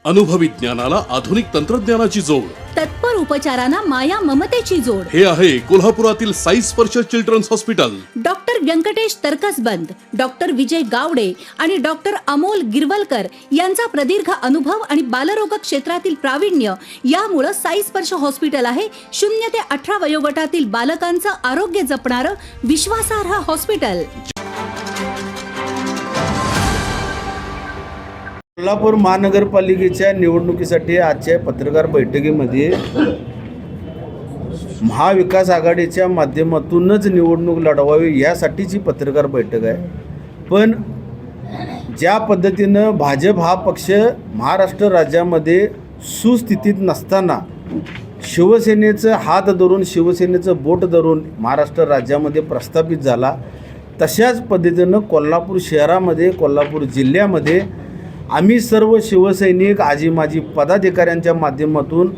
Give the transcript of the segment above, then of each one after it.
अनुभवी ज्ञानाला आधुनिक तंत्रज्ञानाची जोड, तत्पर उपचारांना माया ममतेची जोड. हे आहे कोल्हापुरातील Sai Sparsh children's hospital. Doctor Vyankatesh Taraksaband, doctor Vijay Gawade आणि डॉक्टर अमोल गिरवलकर यांचा प्रदीर्घ अनुभव आणि बालरोग क्षेत्रातील प्रावीण्य यामुळे साई स्पर्श हॉस्पिटल आहे 0 ते 18 वयोगटातील बालकांचं आरोग्य जपणारं विश्वासार्ह हॉस्पिटल. कोल्हापूर महानगरपालिकेच्या निवडणुकीसाठी आजच्या पत्रकार बैठकीमध्ये महाविकास आघाडीच्या माध्यमातूनच निवडणूक लढवावी यासाठीची पत्रकार बैठक आहे. पण ज्या पद्धतीनं भाजप हा पक्ष महाराष्ट्र राज्यामध्ये सुस्थितीत नसताना शिवसेनेचं हात धरून, शिवसेनेचं बोट धरून महाराष्ट्र राज्यामध्ये प्रस्थापित झाला, तशाच पद्धतीनं कोल्हापूर शहरामध्ये, कोल्हापूर जिल्ह्यामध्ये आम्ही सर्व शिवसैनिक, आजी माजी पदाधिकाऱ्यांच्या माध्यमातून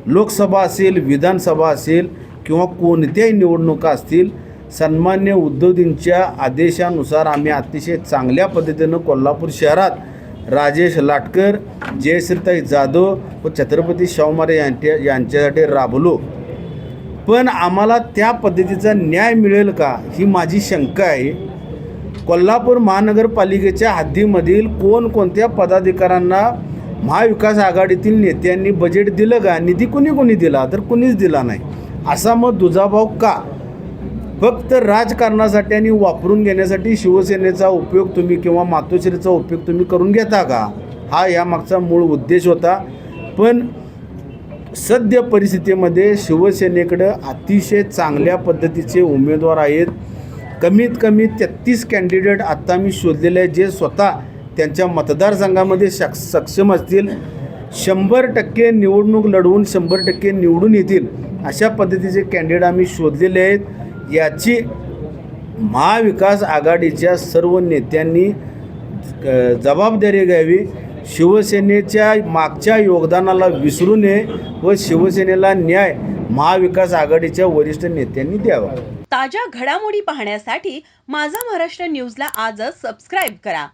लोकसभा असेल, विधानसभा असेल किंवा कोणत्याही निवडणुका असतील, सन्मान्य उद्धवजींच्या आदेशानुसार आम्ही अतिशय चांगल्या पद्धतीनं कोल्हापूर शहरात राजेश लाटकर, जयश्रीताई जाधव व छत्रपती शाहू महाराज यांच्यासाठी राबलो. पण आम्हाला त्या पद्धतीचा न्याय मिळेल का ही माझी शंका आहे. कोल्हापूर महानगरपालिकेच्या हद्दीमधील कोणकोणत्या पदाधिकाऱ्यांना महाविकास आघाडीतील नेत्यांनी बजेट दिलं का? निधी कुणी दिला? तर कुणीच दिला नाही. असा मग दुजाभाव का? फक्त राजकारणासाठी आणि वापरून घेण्यासाठी शिवसेनेचा उपयोग तुम्ही किंवा मातोश्रीचा उपयोग तुम्ही करून घेता का? हा यामागचा मूळ उद्देश होता. पण सद्य परिस्थितीमध्ये शिवसेनेकडं अतिशय चांगल्या पद्धतीचे उमेदवार आहेत. कमीत कमी 33 कॅन्डिडेट आत्ता मी शोधलेले आहेत, जे स्वतः त्यांच्या मतदारसंघामध्ये सक्षम असतील, 100% निवडणूक लढवून 100% निवडून येतील अशा पद्धतीचे कॅन्डिडेट आम्ही शोधलेले आहेत. याची महाविकास आघाडीच्या सर्व नेत्यांनी जबाबदारी घ्यावी. शिवसेनेच्या मागच्या योगदानाला विसरू नये व शिवसेनेला न्याय महाविकास आघाडीच्या वरिष्ठ नेत्यांनी द्यावा. ताज्या घडामोडी पाहण्यासाठी माझा महाराष्ट्र न्यूजला आजच सबस्क्राईब करा.